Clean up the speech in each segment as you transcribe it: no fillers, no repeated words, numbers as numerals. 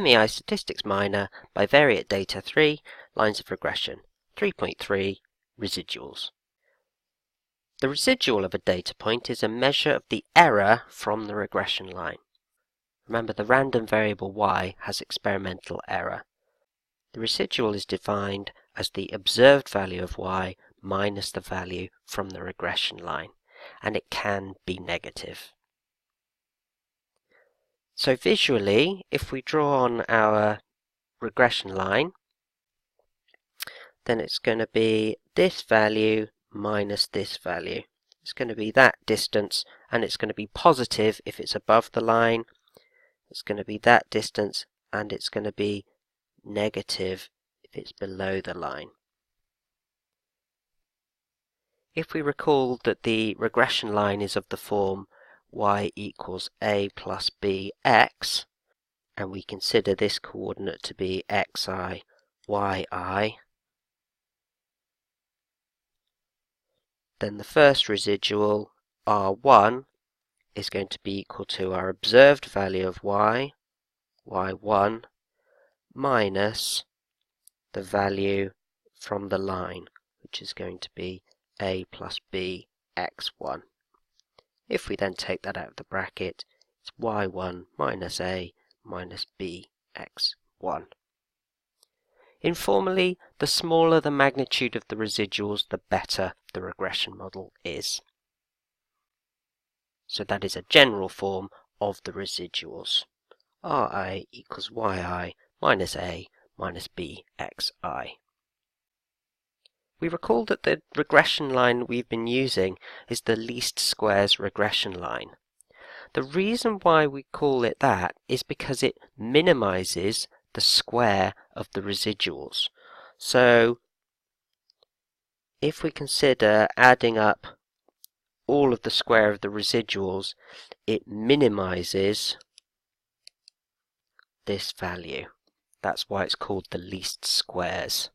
MEI Statistics Minor, Bivariate Data 3, Lines of Regression, 3.3, Residuals. The residual of a data point is a measure of the error from the regression line. Remember, the random variable y has experimental error. The residual is defined as the observed value of y minus the value from the regression line, and it can be negative. So visually, if we draw on our regression line, then it's going to be this value minus this value. It's going to be that distance, and it's going to be positive if it's above the line. It's going to be that distance, and it's going to be negative if it's below the line. If we recall that the regression line is of the form y equals a plus bx, and we consider this coordinate to be xi, yi, then the first residual, r1, is going to be equal to our observed value of y, y1, minus the value from the line, which is going to be a plus b x1. If we then take that out of the bracket, it's y1 minus a minus b x1. Informally, the smaller the magnitude of the residuals, the better the regression model is. So that is a general form of the residuals. Ri equals yi minus a minus b xi. We recall that the regression line we've been using is the least squares regression line. The reason why we call it that is because it minimizes the square of the residuals. So if we consider adding up all of the square of the residuals, it minimizes this value. That's why it's called the least squares.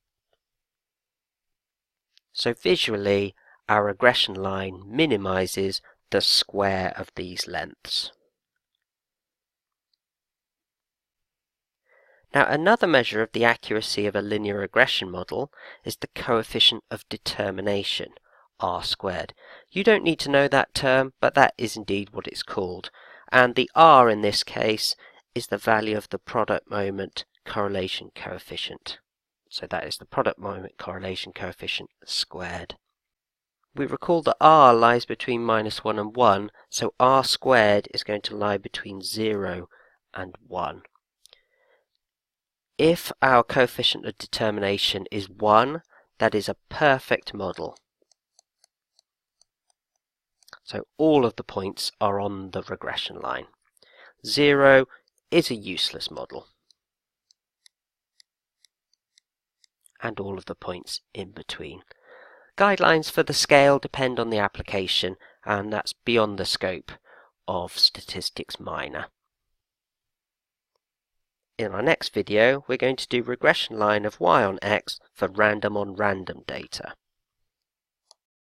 So visually, our regression line minimizes the square of these lengths. Now, another measure of the accuracy of a linear regression model is the coefficient of determination, R². You don't need to know that term, but that is indeed what it's called. And the R in this case is the value of the product moment correlation coefficient. So that is the product moment correlation coefficient squared. We recall that R lies between -1 and 1, so R² is going to lie between 0 and 1. If our coefficient of determination is 1, that is a perfect model. So all of the points are on the regression line. 0 is a useless model. And all of the points in between. Guidelines for the scale depend on the application, and that's beyond the scope of Statistics Minor. In our next video, we're going to do regression line of y on x for random on random data.